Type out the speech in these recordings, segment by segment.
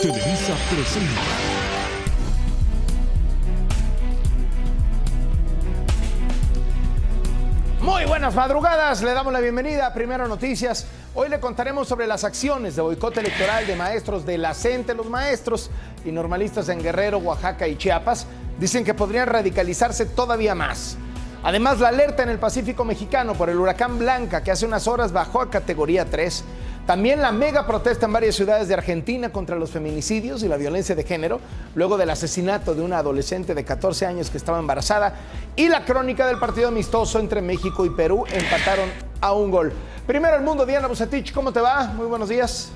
Televisa presenta. Muy buenas madrugadas, le damos la bienvenida a Primero Noticias. Hoy le contaremos sobre las acciones de boicot electoral de maestros de la CENTE. Los maestros y normalistas en Guerrero, Oaxaca y Chiapas dicen que podrían radicalizarse todavía más. Además, la alerta en el Pacífico mexicano por el huracán Blanca, que hace unas horas bajó a categoría 3. También la mega protesta en varias ciudades de Argentina contra los feminicidios y la violencia de género, luego del asesinato de una adolescente de 14 años que estaba embarazada. Y la crónica del partido amistoso entre México y Perú, empataron a un gol. Primero el mundo, Diana Bucetich, ¿cómo te va? Muy buenos días.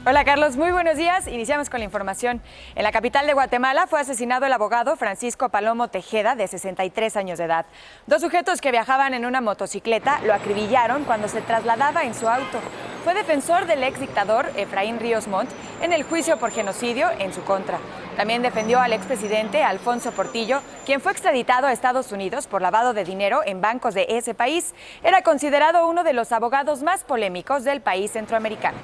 Hola Carlos, muy buenos días. Iniciamos con la información. En la capital de Guatemala fue asesinado el abogado Francisco Palomo Tejeda, de 63 años de edad. Dos sujetos que viajaban en una motocicleta lo acribillaron cuando se trasladaba en su auto. Fue defensor del ex dictador Efraín Ríos Montt en el juicio por genocidio en su contra. También defendió al expresidente Alfonso Portillo, quien fue extraditado a Estados Unidos por lavado de dinero en bancos de ese país. Era considerado uno de los abogados más polémicos del país centroamericano.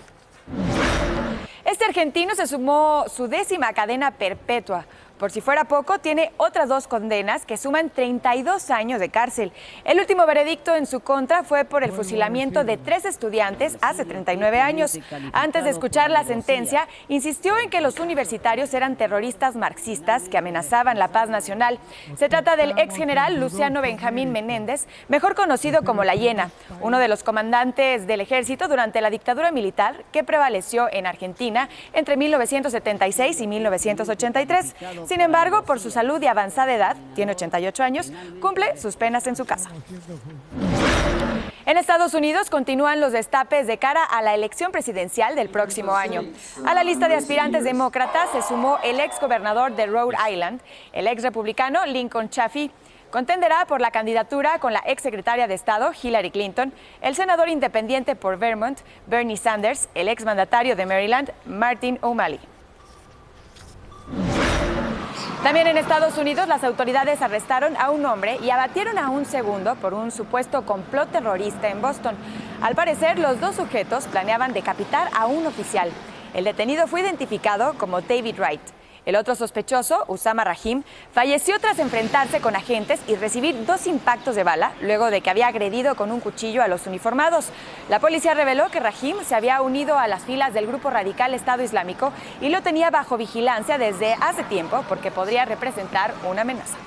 Este argentino se sumó su 10ª cadena perpetua. Por si fuera poco, tiene otras 2 condenas que suman 32 años de cárcel. El último veredicto en su contra fue por el fusilamiento de 3 estudiantes hace 39 años. Antes de escuchar la sentencia, insistió en que los universitarios eran terroristas marxistas que amenazaban la paz nacional. Se trata del ex general Luciano Benjamín Menéndez, mejor conocido como La Hiena, uno de los comandantes del ejército durante la dictadura militar que prevaleció en Argentina entre 1976 y 1983. Sin embargo, por su salud y avanzada edad, tiene 88 años, cumple sus penas en su casa. En Estados Unidos continúan los destapes de cara a la elección presidencial del próximo año. A la lista de aspirantes demócratas se sumó el ex gobernador de Rhode Island, el ex republicano Lincoln Chafee. Contenderá por la candidatura con la ex secretaria de Estado, Hillary Clinton, el senador independiente por Vermont, Bernie Sanders, el ex mandatario de Maryland, Martin O'Malley. También en Estados Unidos, las autoridades arrestaron a un hombre y abatieron a un segundo por un supuesto complot terrorista en Boston. Al parecer, los 2 sujetos planeaban decapitar a un oficial. El detenido fue identificado como David Wright. El otro sospechoso, Usama Rahim, falleció tras enfrentarse con agentes y recibir 2 impactos de bala luego de que había agredido con un cuchillo a los uniformados. La policía reveló que Rahim se había unido a las filas del grupo radical Estado Islámico y lo tenía bajo vigilancia desde hace tiempo porque podría representar una amenaza.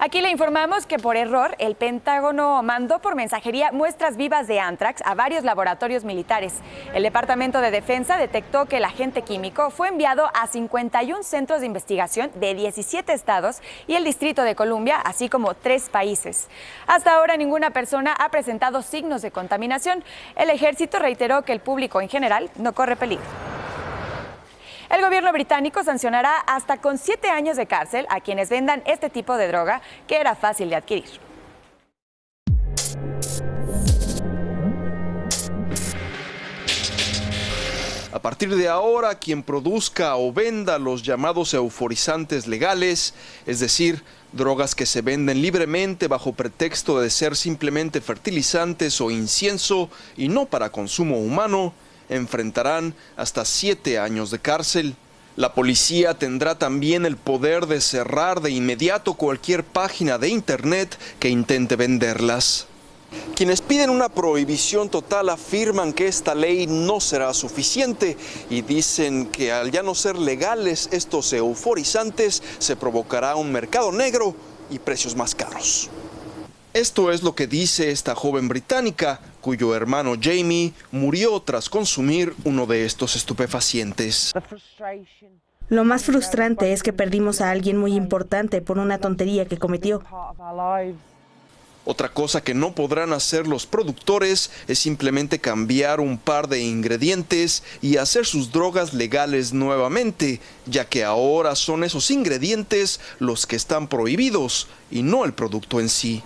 Aquí le informamos que por error el Pentágono mandó por mensajería muestras vivas de anthrax a varios laboratorios militares. El Departamento de Defensa detectó que el agente químico fue enviado a 51 centros de investigación de 17 estados y el Distrito de Columbia, así como 3 países. Hasta ahora ninguna persona ha presentado signos de contaminación. El ejército reiteró que el público en general no corre peligro. El gobierno británico sancionará hasta con 7 años de cárcel a quienes vendan este tipo de droga que era fácil de adquirir. A partir de ahora, quien produzca o venda los llamados euforizantes legales, es decir, drogas que se venden libremente bajo pretexto de ser simplemente fertilizantes o incienso y no para consumo humano, enfrentarán hasta 7 años de cárcel. La policía tendrá también el poder de cerrar de inmediato cualquier página de internet que intente venderlas. Quienes piden una prohibición total afirman que esta ley no será suficiente y dicen que al ya no ser legales estos euforizantes se provocará un mercado negro y precios más caros. Esto es lo que dice esta joven británica, cuyo hermano Jamie murió tras consumir uno de estos estupefacientes. Lo más frustrante es que perdimos a alguien muy importante por una tontería que cometió. Otra cosa que no podrán hacer los productores es simplemente cambiar un par de ingredientes y hacer sus drogas legales nuevamente, ya que ahora son esos ingredientes los que están prohibidos y no el producto en sí.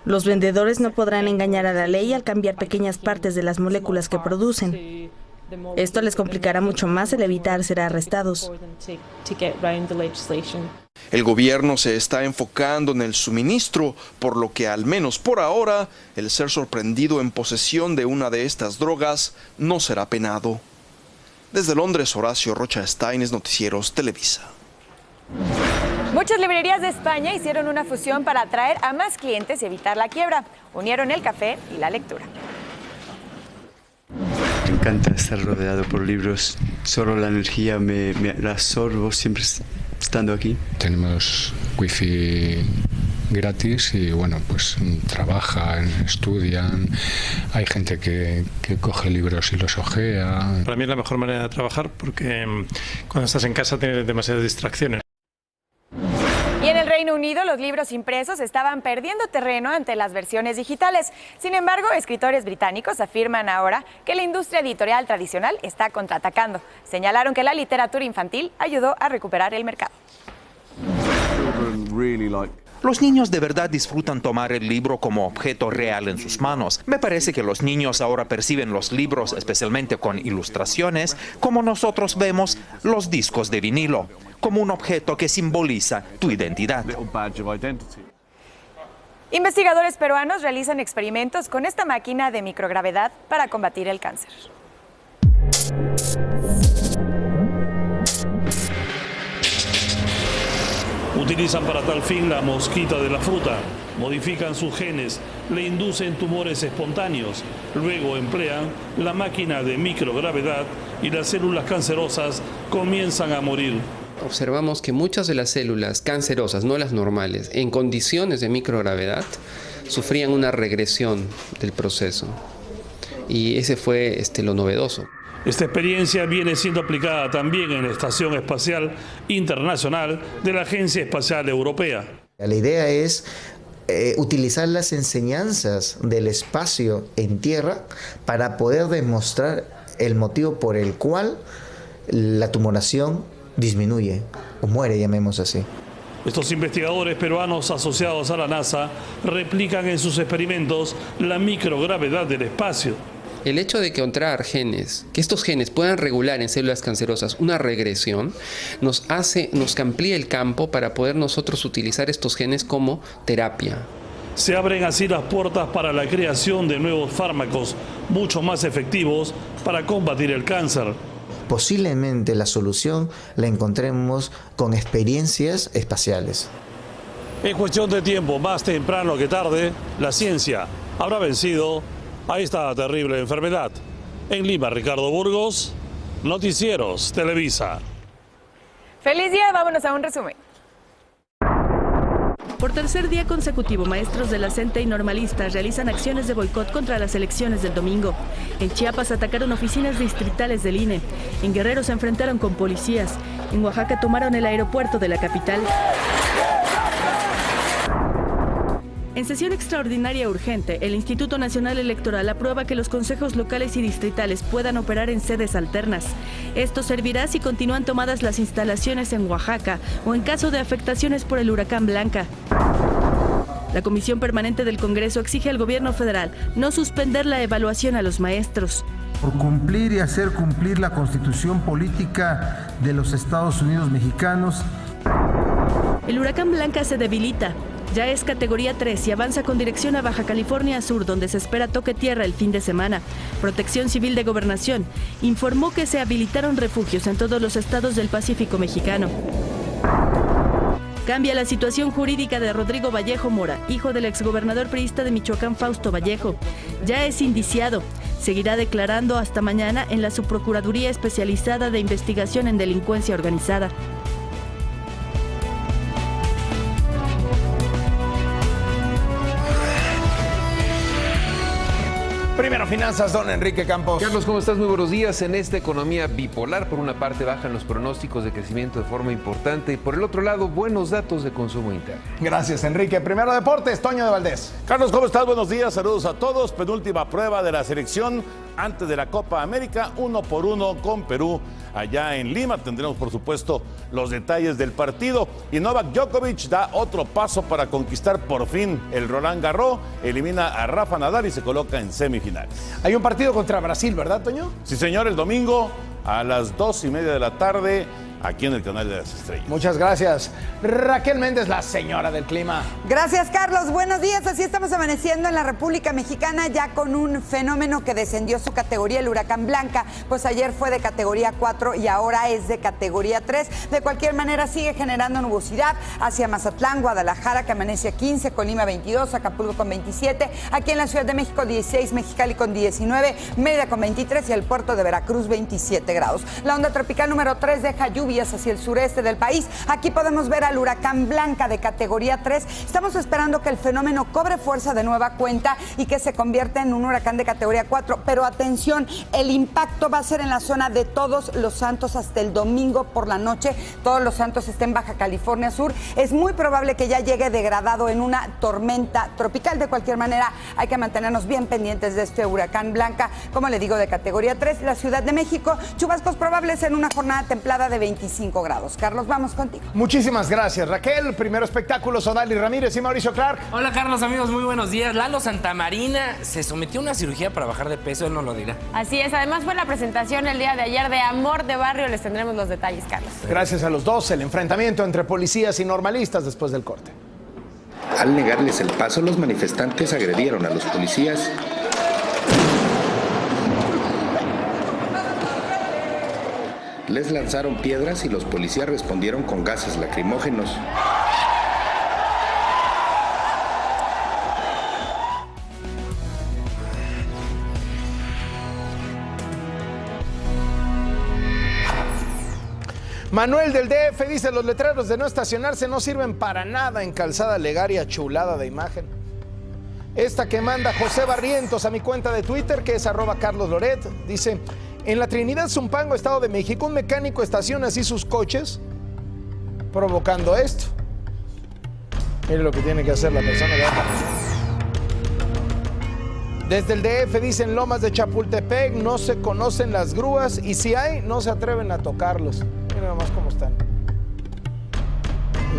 Los vendedores no podrán engañar a la ley al cambiar pequeñas partes de las moléculas que producen. Esto les complicará mucho más el evitar ser arrestados. El gobierno se está enfocando en el suministro, por lo que al menos por ahora, el ser sorprendido en posesión de una de estas drogas no será penado. Desde Londres, Horacio Rocha Steines, Noticieros Televisa. Muchas librerías de España hicieron una fusión para atraer a más clientes y evitar la quiebra. Unieron el café y la lectura. Me encanta estar rodeado por libros. Solo la energía me la absorbo siempre estando aquí. Tenemos wifi gratis y bueno, pues trabajan, estudian, hay gente que coge libros y los hojea. Para mí es la mejor manera de trabajar porque cuando estás en casa tienes demasiadas distracciones. Y en el Reino Unido, los libros impresos estaban perdiendo terreno ante las versiones digitales. Sin embargo, escritores británicos afirman ahora que la industria editorial tradicional está contraatacando. Señalaron que la literatura infantil ayudó a recuperar el mercado. Los niños de verdad disfrutan tomar el libro como objeto real en sus manos. Me parece que los niños ahora perciben los libros, especialmente con ilustraciones, como nosotros vemos los discos de vinilo, como un objeto que simboliza tu identidad. Investigadores peruanos realizan experimentos con esta máquina de microgravedad para combatir el cáncer. Utilizan para tal fin la mosquita de la fruta, modifican sus genes, le inducen tumores espontáneos, luego emplean la máquina de microgravedad y las células cancerosas comienzan a morir. Observamos que muchas de las células cancerosas, no las normales, en condiciones de microgravedad, sufrían una regresión del proceso. Y ese fue lo novedoso. Esta experiencia viene siendo aplicada también en la Estación Espacial Internacional de la Agencia Espacial Europea. La idea es utilizar las enseñanzas del espacio en Tierra para poder demostrar el motivo por el cual la tumoración disminuye o muere, llamemos así. Estos investigadores peruanos asociados a la NASA replican en sus experimentos la microgravedad del espacio. El hecho de encontrar genes, que estos genes puedan regular en células cancerosas una regresión, nos amplía el campo para poder nosotros utilizar estos genes como terapia. Se abren así las puertas para la creación de nuevos fármacos mucho más efectivos para combatir el cáncer. Posiblemente la solución la encontremos con experiencias espaciales. En cuestión de tiempo, más temprano que tarde, la ciencia habrá vencido a esta terrible enfermedad. En Lima, Ricardo Burgos, Noticieros Televisa. ¡Feliz día! Vámonos a un resumen. Por tercer día consecutivo, maestros de la CENTE y normalistas realizan acciones de boicot contra las elecciones del domingo. En Chiapas atacaron oficinas distritales del INE. En Guerrero se enfrentaron con policías. En Oaxaca tomaron el aeropuerto de la capital. En sesión extraordinaria urgente, el Instituto Nacional Electoral aprueba que los consejos locales y distritales puedan operar en sedes alternas. Esto servirá si continúan tomadas las instalaciones en Oaxaca o en caso de afectaciones por el huracán Blanca. La Comisión Permanente del Congreso exige al gobierno federal no suspender la evaluación a los maestros. Por cumplir y hacer cumplir la Constitución Política de los Estados Unidos Mexicanos. El huracán Blanca se debilita. Ya es categoría 3 y avanza con dirección a Baja California Sur, donde se espera toque tierra el fin de semana. Protección Civil de Gobernación informó que se habilitaron refugios en todos los estados del Pacífico mexicano. Cambia la situación jurídica de Rodrigo Vallejo Mora, hijo del exgobernador priista de Michoacán, Fausto Vallejo. Ya es indiciado. Seguirá declarando hasta mañana en la Subprocuraduría Especializada de Investigación en Delincuencia Organizada. Primero Finanzas, don Enrique Campos. Carlos, ¿cómo estás? Muy buenos días. En esta economía bipolar, por una parte bajan los pronósticos de crecimiento de forma importante y por el otro lado, buenos datos de consumo interno. Gracias, Enrique. Primero Deportes, Toño de Valdés. Carlos, ¿cómo estás? Buenos días, saludos a todos. Penúltima prueba de la selección antes de la Copa América, 1-1 con Perú allá en Lima. Tendremos, por supuesto, los detalles del partido. Y Novak Djokovic da otro paso para conquistar por fin el Roland Garros. Elimina a Rafa Nadal y se coloca en semifinales. Hay un partido contra Brasil, ¿verdad, Toño? Sí, señor, el domingo a las 2:30 de la tarde. aquí en el Canal de las Estrellas. Muchas gracias. Raquel Méndez, la señora del clima. Gracias, Carlos. Buenos días. Así estamos amaneciendo en la República Mexicana, ya con un fenómeno que descendió su categoría, el huracán Blanca. Pues ayer fue de categoría 4 y ahora es de categoría 3. De cualquier manera, sigue generando nubosidad hacia Mazatlán, Guadalajara, que amanece a 15, Colima 22, Acapulco con 27, aquí en la Ciudad de México 16, Mexicali con 19, Mérida con 23 y el puerto de Veracruz 27 grados. La onda tropical número 3 deja lluvias hacia el sureste del país. Aquí podemos ver al huracán Blanca de categoría 3. Estamos esperando que el fenómeno cobre fuerza de nueva cuenta y que se convierta en un huracán de categoría 4. Pero atención, el impacto va a ser en la zona de Todos los Santos hasta el domingo por la noche. Todos los Santos está en Baja California Sur. Es muy probable que ya llegue degradado en una tormenta tropical. De cualquier manera, hay que mantenernos bien pendientes de este huracán Blanca, como le digo, de categoría 3. La Ciudad de México, chubascos probables en una jornada templada de 25 grados. Carlos, vamos contigo. Muchísimas gracias, Raquel. Primero espectáculos, Odali Ramírez y Mauricio Clark. Hola, Carlos, amigos, muy buenos días. Lalo Santamarina se sometió a una cirugía para bajar de peso, él no lo dirá. Así es, además fue la presentación el día de ayer de Amor de Barrio. Les tendremos los detalles, Carlos. Gracias a los dos, el enfrentamiento entre policías y normalistas después del corte. Al negarles el paso, los manifestantes agredieron a los policías. Les lanzaron piedras y los policías respondieron con gases lacrimógenos. Manuel del DF dice: los letreros de no estacionarse no sirven para nada en Calzada Legaria. Chulada de imagen. Esta que manda José Barrientos a mi cuenta de Twitter, que es @CarlosLoret, dice: en la Trinidad Zumpango, Estado de México, un mecánico estaciona así sus coches, provocando esto. Mire lo que tiene que hacer la persona. Desde el DF dicen: Lomas de Chapultepec no se conocen las grúas y si hay, no se atreven a tocarlos. Miren nomás cómo están,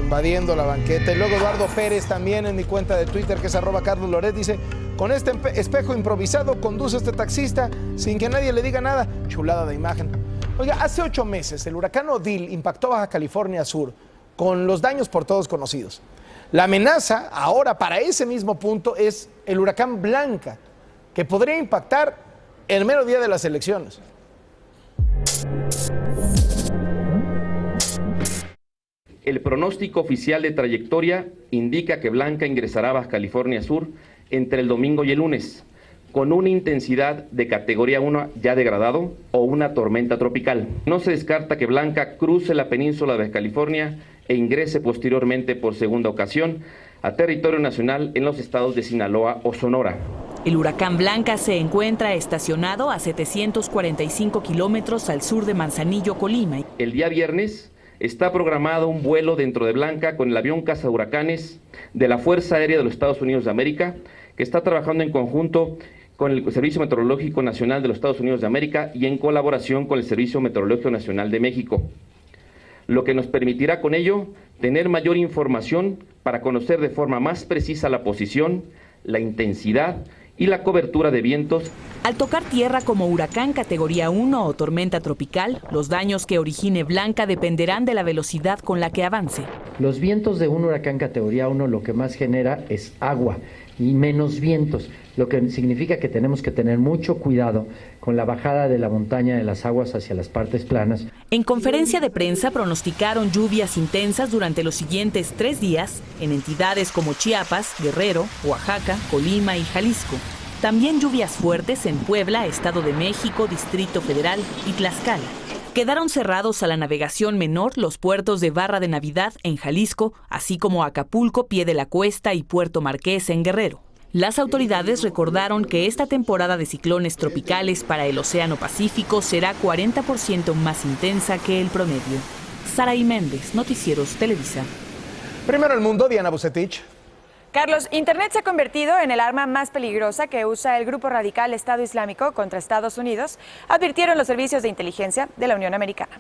invadiendo la banqueta. Y luego Eduardo Pérez, también en mi cuenta de Twitter, que es @CarlosLoret, dice: con este espejo improvisado conduce este taxista sin que nadie le diga nada. Chulada de imagen. Oiga, hace 8 meses el huracán Odile impactó Baja California Sur, con los daños por todos conocidos. La amenaza ahora para ese mismo punto es el huracán Blanca, que podría impactar el mero día de las elecciones. El pronóstico oficial de trayectoria indica que Blanca ingresará a Baja California Sur entre el domingo y el lunes, con una intensidad de categoría 1 ya degradado o una tormenta tropical. No se descarta que Blanca cruce la península de Baja California e ingrese posteriormente por segunda ocasión a territorio nacional en los estados de Sinaloa o Sonora. El huracán Blanca se encuentra estacionado a 745 kilómetros al sur de Manzanillo, Colima. El día viernes está programado un vuelo dentro de Blanca con el avión cazahuracanes de la Fuerza Aérea de los Estados Unidos de América, que está trabajando en conjunto con el Servicio Meteorológico Nacional de los Estados Unidos de América y en colaboración con el Servicio Meteorológico Nacional de México, lo que nos permitirá con ello tener mayor información para conocer de forma más precisa la posición, la intensidad y la cobertura de vientos. Al tocar tierra como huracán categoría 1 o tormenta tropical, los daños que origine Blanca dependerán de la velocidad con la que avance. Los vientos de un huracán categoría 1 lo que más genera es agua y menos vientos, lo que significa que tenemos que tener mucho cuidado con la bajada de la montaña de las aguas hacia las partes planas. En conferencia de prensa pronosticaron lluvias intensas durante los siguientes 3 días en entidades como Chiapas, Guerrero, Oaxaca, Colima y Jalisco. También lluvias fuertes en Puebla, Estado de México, Distrito Federal y Tlaxcala. Quedaron cerrados a la navegación menor los puertos de Barra de Navidad en Jalisco, así como Acapulco, Pie de la Cuesta y Puerto Marqués en Guerrero. Las autoridades recordaron que esta temporada de ciclones tropicales para el Océano Pacífico será 40% más intensa que el promedio. Saraí Méndez, Noticieros Televisa. Primero el mundo, Diana Bucetich. Carlos, Internet se ha convertido en el arma más peligrosa que usa el grupo radical Estado Islámico contra Estados Unidos, advirtieron los servicios de inteligencia de la Unión Americana.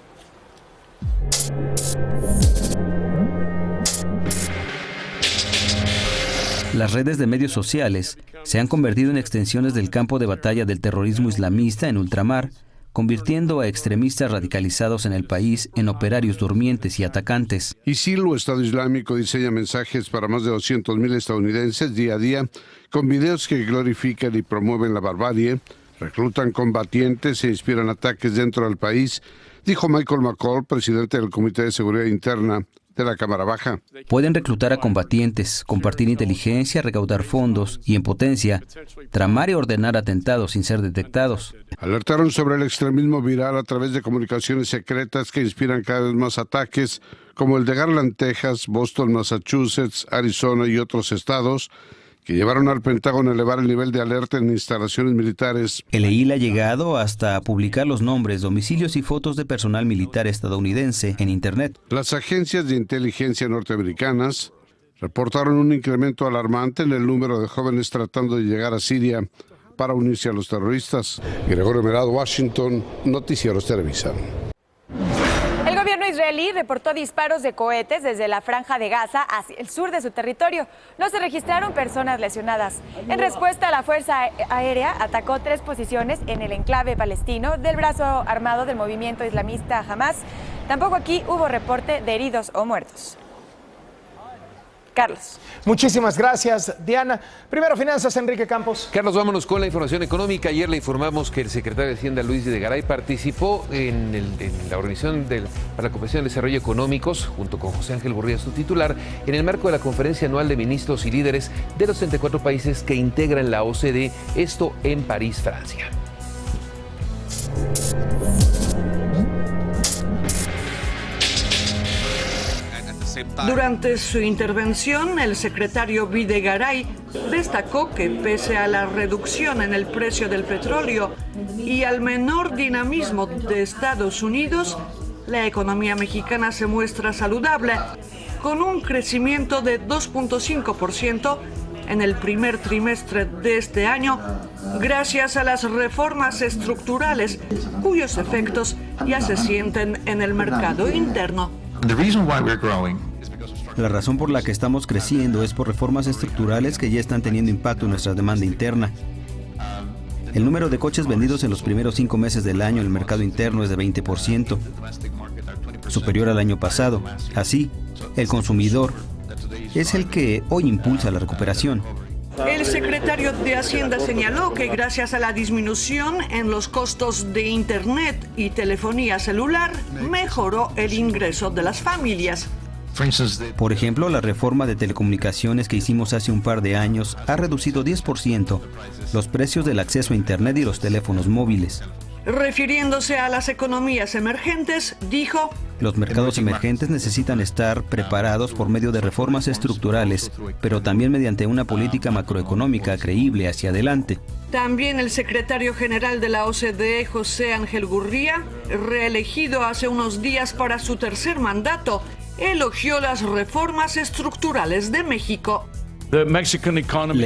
Las redes de medios sociales se han convertido en extensiones del campo de batalla del terrorismo islamista en ultramar, convirtiendo a extremistas radicalizados en el país en operarios durmientes y atacantes. ISIL o Estado Islámico diseña mensajes para más de 200,000 estadounidenses día a día, con videos que glorifican y promueven la barbarie, reclutan combatientes e inspiran ataques dentro del país, dijo Michael McCall, presidente del Comité de Seguridad Interna de la Cámara Baja. Pueden reclutar a combatientes, compartir inteligencia, recaudar fondos y, en potencia, tramar y ordenar atentados sin ser detectados. Alertaron sobre el extremismo viral a través de comunicaciones secretas que inspiran cada vez más ataques, como el de Garland, Texas, Boston, Massachusetts, Arizona y otros estados, que llevaron al Pentágono a elevar el nivel de alerta en instalaciones militares. El EIL ha llegado hasta publicar los nombres, domicilios y fotos de personal militar estadounidense en Internet. Las agencias de inteligencia norteamericanas reportaron un incremento alarmante en el número de jóvenes tratando de llegar a Siria para unirse a los terroristas. Gregorio Merado, Washington, Noticieros Televisa. El gobierno israelí reportó disparos de cohetes desde la Franja de Gaza hacia el sur de su territorio. No se registraron personas lesionadas. En respuesta, la Fuerza Aérea atacó 3 posiciones en el enclave palestino del brazo armado del movimiento islamista Hamas. Tampoco aquí hubo reporte de heridos o muertos. Carlos. Muchísimas gracias, Diana. Primero, finanzas, Enrique Campos. Carlos, vámonos con la información económica. Ayer le informamos que el secretario de Hacienda, Luis Videgaray, participó en la Organización para la Cooperación y el Desarrollo Económicos, junto con José Ángel Gurría, su titular, en el marco de la conferencia anual de ministros y líderes de los 34 países que integran la OCDE, esto en París, Francia. Durante su intervención, el secretario Videgaray destacó que pese a la reducción en el precio del petróleo y al menor dinamismo de Estados Unidos, la economía mexicana se muestra saludable, con un crecimiento de 2.5% en el primer trimestre de este año, gracias a las reformas estructurales cuyos efectos ya se sienten en el mercado interno. La razón por la que estamos creciendo es por reformas estructurales que ya están teniendo impacto en nuestra demanda interna. El número de coches vendidos en los primeros 5 meses del año en el mercado interno es de 20%, superior al año pasado. Así, el consumidor es el que hoy impulsa la recuperación. El secretario de Hacienda señaló que gracias a la disminución en los costos de Internet y telefonía celular, mejoró el ingreso de las familias. Por ejemplo, la reforma de telecomunicaciones que hicimos hace un par de años ha reducido 10% los precios del acceso a Internet y los teléfonos móviles. Refiriéndose a las economías emergentes, dijo: los mercados emergentes necesitan estar preparados por medio de reformas estructurales, pero también mediante una política macroeconómica creíble hacia adelante. También el secretario general de la OCDE, José Ángel Gurría, reelegido hace unos días para su tercer mandato, elogió las reformas estructurales de México. La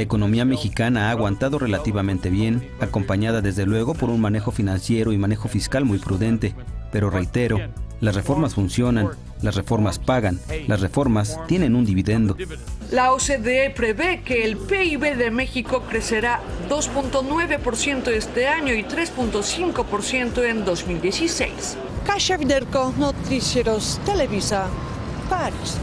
economía mexicana ha aguantado relativamente bien, acompañada desde luego por un manejo financiero y manejo fiscal muy prudente. Pero reitero, las reformas funcionan, las reformas pagan, las reformas tienen un dividendo. La OCDE prevé que el PIB de México crecerá 2.9% este año y 3.5% en 2016. Kasia Widerko, Noticieros Televisa, París.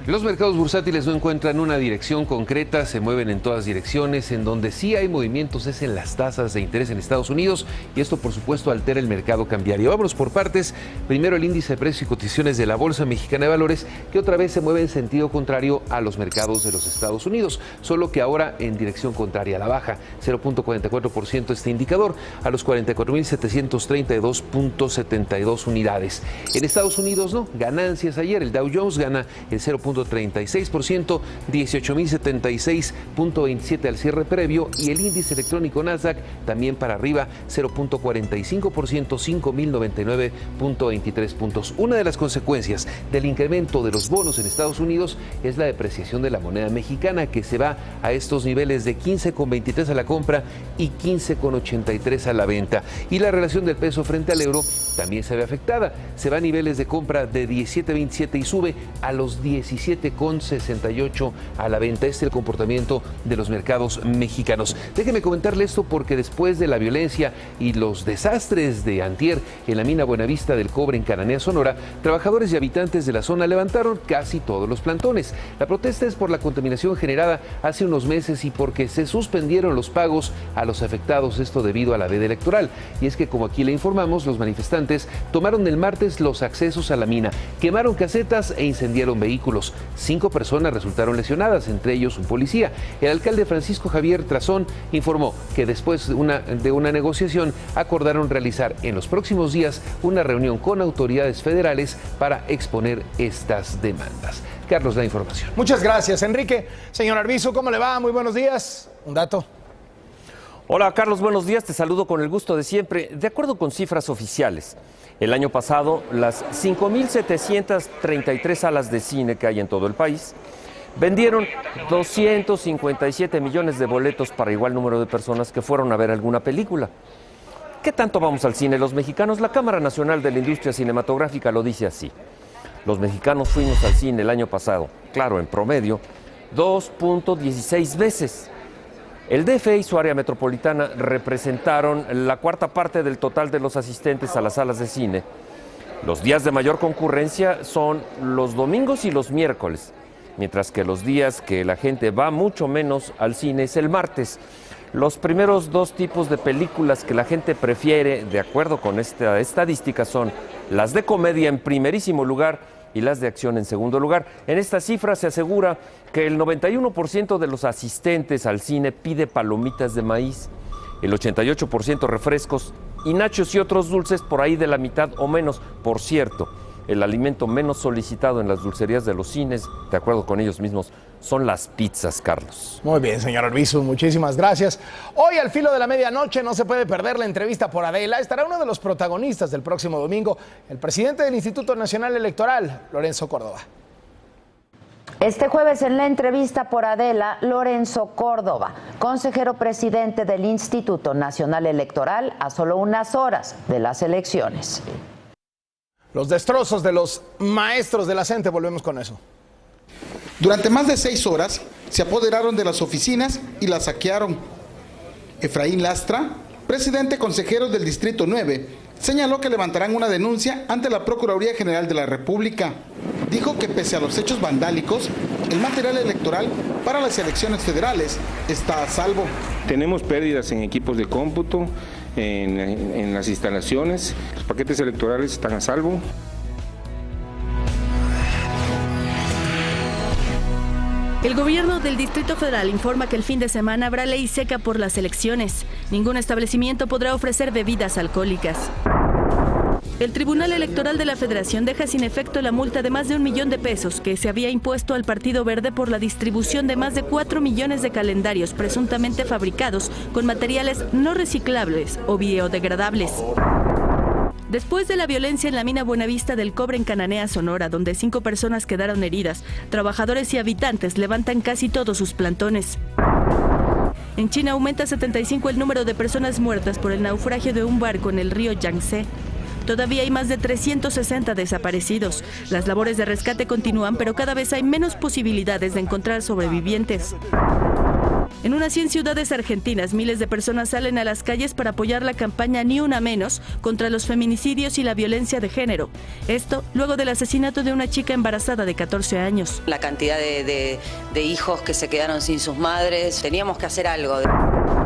Los mercados bursátiles no encuentran una dirección concreta, se mueven en todas direcciones. En donde sí hay movimientos es en las tasas de interés en Estados Unidos, y esto por supuesto altera el mercado cambiario. Vámonos por partes. Primero, el índice de precios y cotizaciones de la Bolsa Mexicana de Valores, que otra vez se mueve en sentido contrario a los mercados de los Estados Unidos, solo que ahora en dirección contraria a la baja, 0.44% este indicador, a los 44.732.72 unidades. En Estados Unidos no, ganancias ayer, el Dow Jones gana el 0.36%, 18.076.27 al cierre previo, y el índice electrónico Nasdaq también para arriba, 0.45%, 5.099.23 puntos. Una de las consecuencias del incremento de los bonos en Estados Unidos es la depreciación de la moneda mexicana, que se va a estos niveles de 15.23 a la compra y 15.83 a la venta. Y la relación del peso frente al euro también se ve afectada, se va a niveles de compra de 17.27 y sube a los 17 17,68 a la venta. Este es el comportamiento de los mercados mexicanos. Déjeme comentarle esto porque después de la violencia y los desastres de antier en la mina Buenavista del Cobre en Cananea, Sonora, trabajadores y habitantes de la zona levantaron casi todos los plantones. La protesta es por la contaminación generada hace unos meses y porque se suspendieron los pagos a los afectados, esto debido a la veda electoral. Y es que, como aquí le informamos, los manifestantes tomaron el martes los accesos a la mina, quemaron casetas e incendiaron vehículos. 5 personas resultaron lesionadas, entre ellos un policía. El alcalde Francisco Javier Trazón informó que después de una negociación acordaron realizar en los próximos días una reunión con autoridades federales para exponer estas demandas. Carlos, la información. Muchas gracias, Enrique. Señor Arvizu, ¿cómo le va? Muy buenos días. Un dato. Hola, Carlos, buenos días. Te saludo con el gusto de siempre. De acuerdo con cifras oficiales, el año pasado, las 5.733 salas de cine que hay en todo el país vendieron 257 millones de boletos para igual número de personas que fueron a ver alguna película. ¿Qué tanto vamos al cine los mexicanos? La Cámara Nacional de la Industria Cinematográfica lo dice así. Los mexicanos fuimos al cine el año pasado, claro, en promedio, 2.16 veces. El DF y su área metropolitana representaron la cuarta parte del total de los asistentes a las salas de cine. Los días de mayor concurrencia son los domingos y los miércoles, mientras que los días que la gente va mucho menos al cine es el martes. Los primeros 2 tipos de películas que la gente prefiere, de acuerdo con esta estadística, son las de comedia en primerísimo lugar y las de acción en segundo lugar. En esta cifra se asegura que el 91% de los asistentes al cine pide palomitas de maíz, el 88% refrescos y nachos y otros dulces, por ahí de la mitad o menos. Por cierto, el alimento menos solicitado en las dulcerías de los cines, de acuerdo con ellos mismos, son las pizzas, Carlos. Muy bien, señor Arvizu, muchísimas gracias. Hoy, al filo de la medianoche, no se puede perder la entrevista por Adela. Estará uno de los protagonistas del próximo domingo, el presidente del Instituto Nacional Electoral, Lorenzo Córdoba. Este jueves en la entrevista por Adela, Lorenzo Córdoba, consejero presidente del Instituto Nacional Electoral, a solo unas horas de las elecciones. Los destrozos de los maestros de la CENTE, volvemos con eso. Durante más de 6 horas se apoderaron de las oficinas y las saquearon. Efraín Lastra, presidente consejero del Distrito 9, señaló que levantarán una denuncia ante la Procuraduría General de la República. Dijo que pese a los hechos vandálicos, el material electoral para las elecciones federales está a salvo. Tenemos pérdidas en equipos de cómputo, en las instalaciones, los paquetes electorales están a salvo. El gobierno del Distrito Federal informa que el fin de semana habrá ley seca por las elecciones. Ningún establecimiento podrá ofrecer bebidas alcohólicas. El Tribunal Electoral de la Federación deja sin efecto la multa de más de 1 millón de pesos que se había impuesto al Partido Verde por la distribución de más de 4 millones de calendarios presuntamente fabricados con materiales no reciclables o biodegradables. Después de la violencia en la mina Buenavista del Cobre en Cananea, Sonora, donde 5 personas quedaron heridas, trabajadores y habitantes levantan casi todos sus plantones. En China aumenta a 75 el número de personas muertas por el naufragio de un barco en el río Yangtze. Todavía hay más de 360 desaparecidos. Las labores de rescate continúan, pero cada vez hay menos posibilidades de encontrar sobrevivientes. En unas 100 ciudades argentinas, miles de personas salen a las calles para apoyar la campaña Ni Una Menos contra los feminicidios y la violencia de género. Esto luego del asesinato de una chica embarazada de 14 años. La cantidad de hijos que se quedaron sin sus madres, teníamos que hacer algo.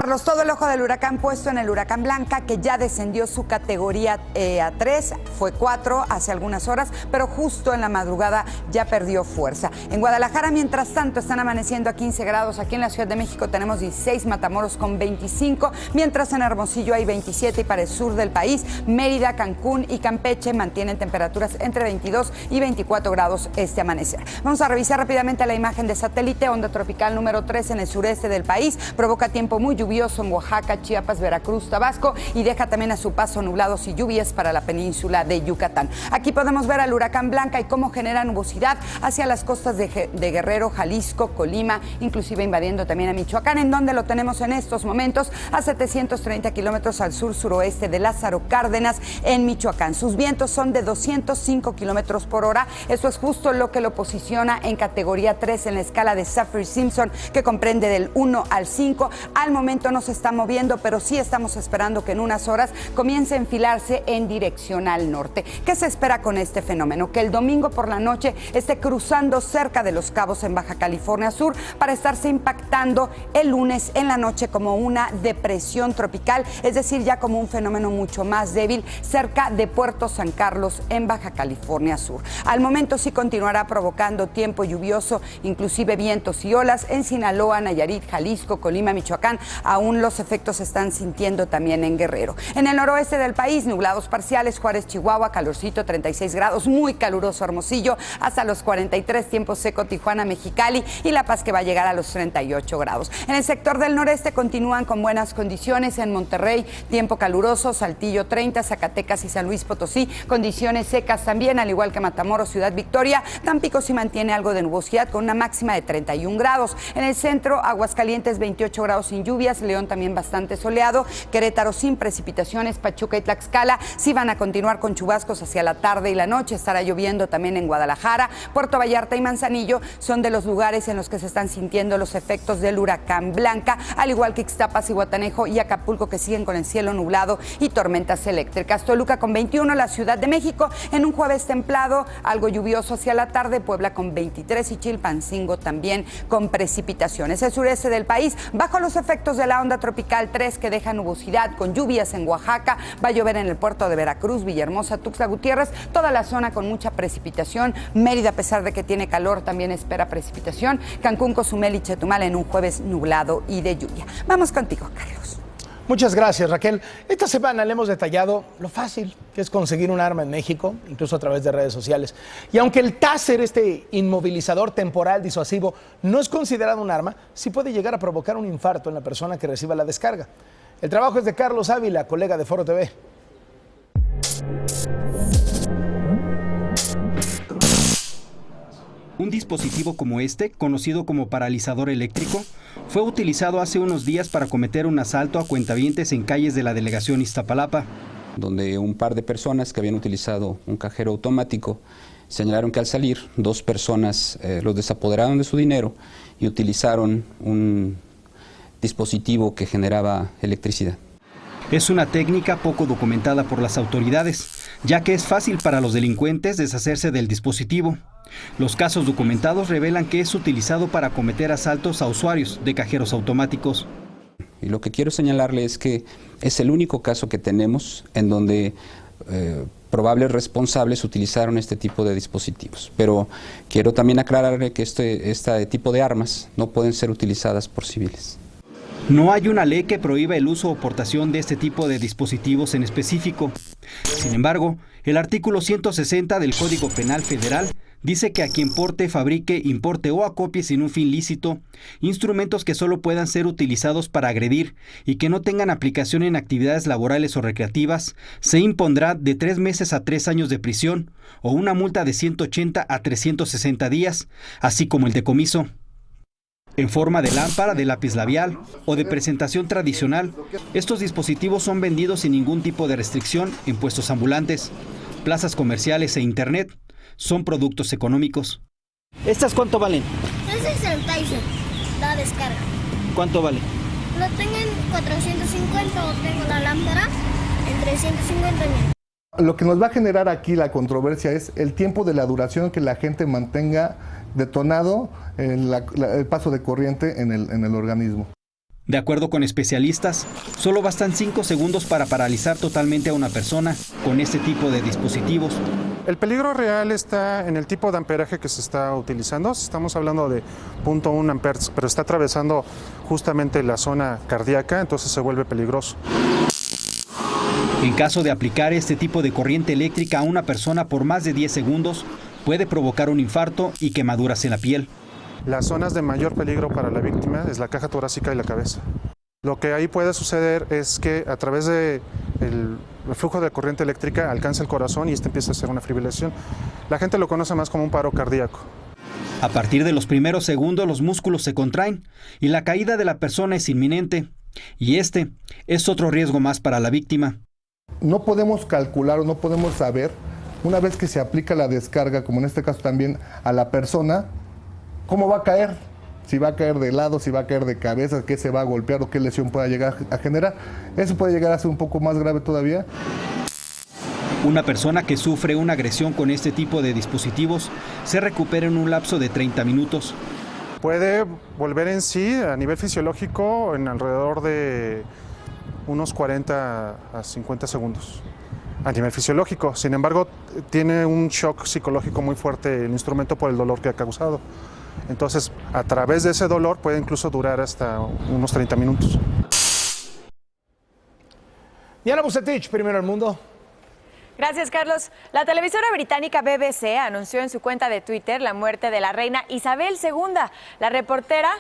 Carlos, todo el ojo del huracán puesto en el huracán Blanca, que ya descendió su categoría a 3, fue 4 hace algunas horas, pero justo en la madrugada ya perdió fuerza. En Guadalajara, mientras tanto, están amaneciendo a 15 grados. Aquí en la Ciudad de México tenemos 16, Matamoros con 25, mientras en Hermosillo hay 27 y para el sur del país, Mérida, Cancún y Campeche mantienen temperaturas entre 22 y 24 grados este amanecer. Vamos a revisar rápidamente la imagen de satélite. Onda tropical número 3 en el sureste del país provoca tiempo muy lluvioso lluvioso en Oaxaca, Chiapas, Veracruz, Tabasco y deja también a su paso nublados y lluvias para la península de Yucatán. Aquí podemos ver al huracán Blanca y cómo genera nubosidad hacia las costas de Guerrero, Jalisco, Colima, inclusive invadiendo también a Michoacán, en donde lo tenemos en estos momentos a 730 kilómetros al sur-suroeste de Lázaro Cárdenas, en Michoacán. Sus vientos son de 205 kilómetros por hora. Eso es justo lo que lo posiciona en categoría 3 en la escala de Saffir-Simpson, que comprende del 1 al 5. Al momento no se está moviendo, pero sí estamos esperando que en unas horas comience a enfilarse en dirección al norte. ¿Qué se espera con este fenómeno? Que el domingo por la noche esté cruzando cerca de Los Cabos en Baja California Sur para estarse impactando el lunes en la noche como una depresión tropical, es decir, ya como un fenómeno mucho más débil cerca de Puerto San Carlos en Baja California Sur. Al momento sí continuará provocando tiempo lluvioso, inclusive vientos y olas en Sinaloa, Nayarit, Jalisco, Colima, Michoacán. Aún los efectos se están sintiendo también en Guerrero. En el noroeste del país, nublados parciales, Juárez, Chihuahua, calorcito, 36 grados, muy caluroso Hermosillo, hasta los 43, tiempo seco Tijuana, Mexicali y La Paz, que va a llegar a los 38 grados. En el sector del noreste continúan con buenas condiciones. En Monterrey, tiempo caluroso, Saltillo 30, Zacatecas y San Luis Potosí, condiciones secas también, al igual que Matamoros, Ciudad Victoria. Tampico sí mantiene algo de nubosidad con una máxima de 31 grados. En el centro, Aguascalientes 28 grados sin lluvias, León también bastante soleado, Querétaro sin precipitaciones, Pachuca y Tlaxcala sí van a continuar con chubascos hacia la tarde y la noche. Estará lloviendo también en Guadalajara. Puerto Vallarta y Manzanillo son de los lugares en los que se están sintiendo los efectos del huracán Blanca, al igual que Ixtapas, Zihuatanejo y Acapulco, que siguen con el cielo nublado y tormentas eléctricas. Toluca con 21, la Ciudad de México en un jueves templado, algo lluvioso hacia la tarde, Puebla con 23 y Chilpancingo también con precipitaciones. El sureste del país bajo los efectos de la onda tropical 3, que deja nubosidad con lluvias en Oaxaca. Va a llover en el puerto de Veracruz, Villahermosa, Tuxtla Gutiérrez, toda la zona con mucha precipitación. Mérida, a pesar de que tiene calor, también espera precipitación. Cancún, Cozumel y Chetumal en un jueves nublado y de lluvia. Vamos contigo, Carlos. Muchas gracias, Raquel. Esta semana le hemos detallado lo fácil que es conseguir un arma en México, incluso a través de redes sociales. Y aunque el Taser, este inmovilizador temporal disuasivo, no es considerado un arma, sí puede llegar a provocar un infarto en la persona que reciba la descarga. El trabajo es de Carlos Ávila, colega de Foro TV. Un dispositivo como este, conocido como paralizador eléctrico, fue utilizado hace unos días para cometer un asalto a cuentavientes en calles de la delegación Iztapalapa, donde un par de personas que habían utilizado un cajero automático señalaron que al salir 2 personas los desapoderaron de su dinero y utilizaron un dispositivo que generaba electricidad. Es una técnica poco documentada por las autoridades, ya que es fácil para los delincuentes deshacerse del dispositivo. Los casos documentados revelan que es utilizado para cometer asaltos a usuarios de cajeros automáticos. Y lo que quiero señalarle es que es el único caso que tenemos en donde probables responsables utilizaron este tipo de dispositivos. Pero quiero también aclararle que este tipo de armas no pueden ser utilizadas por civiles. No hay una ley que prohíba el uso o portación de este tipo de dispositivos en específico. Sin embargo, el artículo 160 del Código Penal Federal dice que a quien porte, fabrique, importe o acopie sin un fin lícito instrumentos que solo puedan ser utilizados para agredir y que no tengan aplicación en actividades laborales o recreativas, se impondrá de 3 meses a 3 años de prisión o una multa de 180 a 360 días, así como el decomiso. En forma de lámpara, de lápiz labial o de presentación tradicional, estos dispositivos son vendidos sin ningún tipo de restricción en puestos ambulantes, plazas comerciales e internet. Son productos económicos. ¿Estas cuánto valen? Ese es el Taser, la descarga. ¿Cuánto vale? Lo tengo en 450 o tengo la lámpara en 350 mil. Lo que nos va a generar aquí la controversia es el tiempo de la duración que la gente mantenga detonado el paso de corriente en el organismo. De acuerdo con especialistas, solo bastan 5 segundos para paralizar totalmente a una persona con este tipo de dispositivos. El peligro real está en el tipo de amperaje que se está utilizando. Estamos hablando de 0.1 amperes, pero está atravesando justamente la zona cardíaca, entonces se vuelve peligroso. En caso de aplicar este tipo de corriente eléctrica a una persona por más de 10 segundos, puede provocar un infarto y quemaduras en la piel. Las zonas de mayor peligro para la víctima es la caja torácica y la cabeza. Lo que ahí puede suceder es que a través del flujo de corriente eléctrica alcanza el corazón y empieza a hacer una fibrilación. La gente lo conoce más como un paro cardíaco. A partir de los primeros segundos los músculos se contraen y la caída de la persona es inminente. Y este es otro riesgo más para la víctima. No podemos calcular o no podemos saber, una vez que se aplica la descarga, como en este caso también a la persona, cómo va a caer. Si va a caer de lado, si va a caer de cabeza, qué se va a golpear o qué lesión pueda llegar a generar. Eso puede llegar a ser un poco más grave todavía. Una persona que sufre una agresión con este tipo de dispositivos se recupera en un lapso de 30 minutos. Puede volver en sí a nivel fisiológico en alrededor de unos 40 a 50 segundos. A nivel fisiológico, sin embargo, tiene un shock psicológico muy fuerte el instrumento por el dolor que ha causado. Entonces, a través de ese dolor puede incluso durar hasta unos 30 minutos. Diana Bucetich, primero el mundo. Gracias, Carlos. La televisora británica BBC anunció en su cuenta de Twitter la muerte de la reina Isabel II. La reportera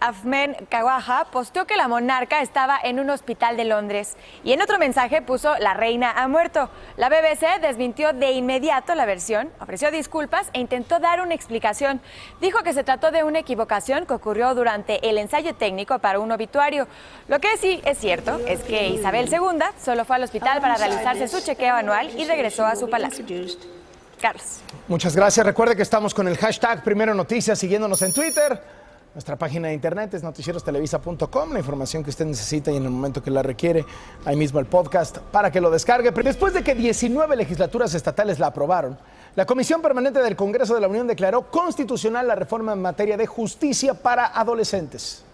Afmen Kawaja posteó que la monarca estaba en un hospital de Londres y en otro mensaje puso "la reina ha muerto". La BBC desmintió de inmediato la versión, ofreció disculpas e intentó dar una explicación. Dijo que se trató de una equivocación que ocurrió durante el ensayo técnico para un obituario. Lo que sí es cierto es que Isabel II solo fue al hospital para realizarse su chequeo anual y regresó a su palacio. Carlos. Muchas gracias. Recuerde que estamos con el hashtag Primero Noticias siguiéndonos en Twitter. Nuestra página de internet es noticierostelevisa.com, la información que usted necesita y en el momento que la requiere, ahí mismo el podcast para que lo descargue. Pero después de que 19 legislaturas estatales la aprobaron, la Comisión Permanente del Congreso de la Unión declaró constitucional la reforma en materia de justicia para adolescentes.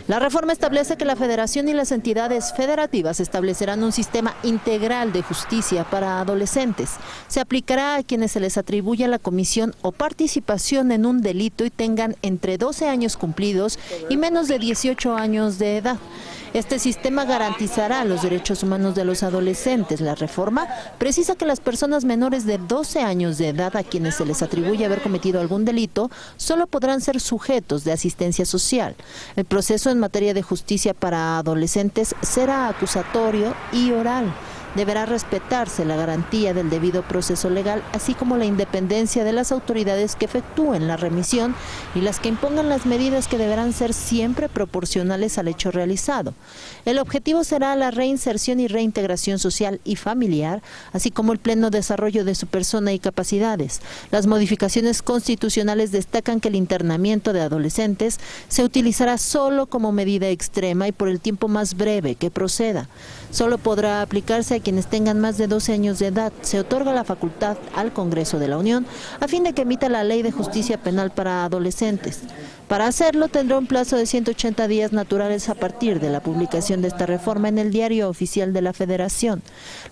La reforma establece que la Federación y las entidades federativas establecerán un sistema integral de justicia para adolescentes. Se aplicará a quienes se les atribuya la comisión o participación en un delito y tengan entre 12 años cumplidos y menos de 18 años de edad. Este sistema garantizará los derechos humanos de los adolescentes. La reforma precisa que las personas menores de 12 años de edad a quienes se les atribuye haber cometido algún delito solo podrán ser sujetos de asistencia social. El proceso en materia de justicia para adolescentes será acusatorio y oral. Deberá respetarse la garantía del debido proceso legal, así como la independencia de las autoridades que efectúen la remisión y las que impongan las medidas que deberán ser siempre proporcionales al hecho realizado. El objetivo será la reinserción y reintegración social y familiar, así como el pleno desarrollo de su persona y capacidades. Las modificaciones constitucionales destacan que el internamiento de adolescentes se utilizará solo como medida extrema y por el tiempo más breve que proceda. Solo podrá aplicarse a quienes tengan más de 12 años de edad. Se otorga la facultad al Congreso de la Unión a fin de que emita la Ley de Justicia Penal para adolescentes. Para hacerlo tendrá un plazo de 180 días naturales a partir de la publicación de esta reforma en el Diario Oficial de la Federación.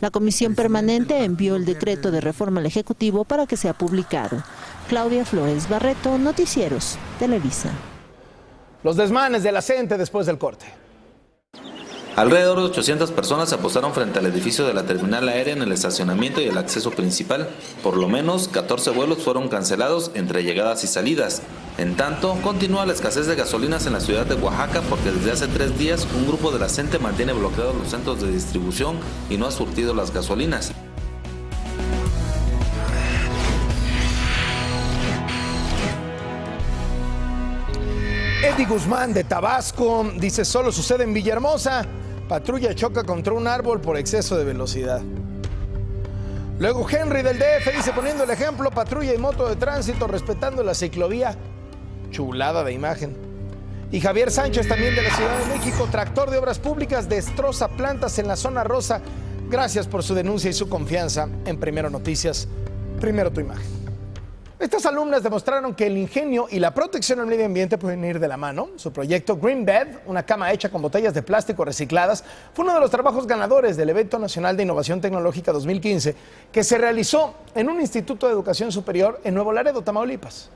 La Comisión Permanente envió el decreto de reforma al Ejecutivo para que sea publicado. Claudia Flores Barreto, Noticieros, Televisa. Los desmanes de la CENTE después del corte. Alrededor de 800 personas se apostaron frente al edificio de la terminal aérea en el estacionamiento y el acceso principal. Por lo menos 14 vuelos fueron cancelados entre llegadas y salidas. En tanto, continúa la escasez de gasolinas en la ciudad de Oaxaca porque desde hace 3 días un grupo de la CENTE mantiene bloqueados los centros de distribución y no ha surtido las gasolinas. Eddie Guzmán de Tabasco dice: solo sucede en Villahermosa. Patrulla choca contra un árbol por exceso de velocidad. Luego Henry del DF dice: poniendo el ejemplo, patrulla y moto de tránsito respetando la ciclovía. Chulada de imagen. Y Javier Sánchez también de la Ciudad de México: tractor de obras públicas destroza plantas en la zona rosa. Gracias por su denuncia y su confianza en Primero Noticias. Primero tu imagen. Estas alumnas demostraron que el ingenio y la protección al medio ambiente pueden ir de la mano. Su proyecto Green Bed, una cama hecha con botellas de plástico recicladas, fue uno de los trabajos ganadores del Evento Nacional de Innovación Tecnológica 2015, que se realizó en un instituto de educación superior en Nuevo Laredo, Tamaulipas.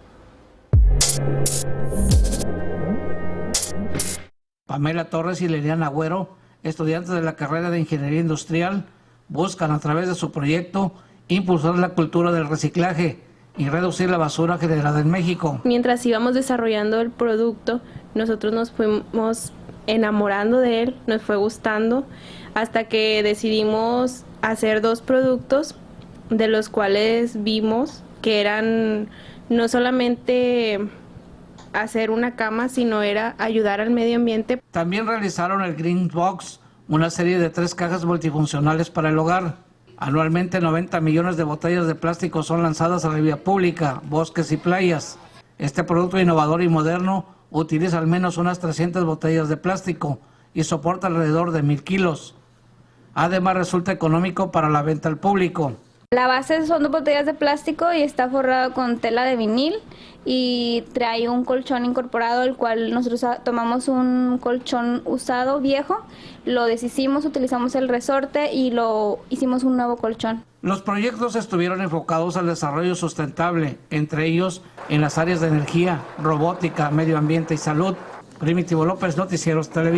Pamela Torres y Liliana Agüero, estudiantes de la carrera de Ingeniería Industrial, buscan a través de su proyecto impulsar la cultura del reciclaje y reducir la basura generada en México. Mientras íbamos desarrollando el producto, nosotros nos fuimos enamorando de él, nos fue gustando, hasta que decidimos hacer 2 productos, de los cuales vimos que eran no solamente hacer una cama, sino era ayudar al medio ambiente. También realizaron el Green Box, una serie de 3 cajas multifuncionales para el hogar. Anualmente 90 millones de botellas de plástico son lanzadas a la vía pública, bosques y playas. Este producto innovador y moderno utiliza al menos unas 300 botellas de plástico y soporta alrededor de 1000 kilos. Además resulta económico para la venta al público. La base son 2 botellas de plástico y está forrado con tela de vinil y trae un colchón incorporado, el cual nosotros tomamos un colchón usado viejo, lo deshicimos, utilizamos el resorte y lo hicimos un nuevo colchón. Los proyectos estuvieron enfocados al desarrollo sustentable, entre ellos en las áreas de energía, robótica, medio ambiente y salud. Primitivo López, Noticieros Televisa.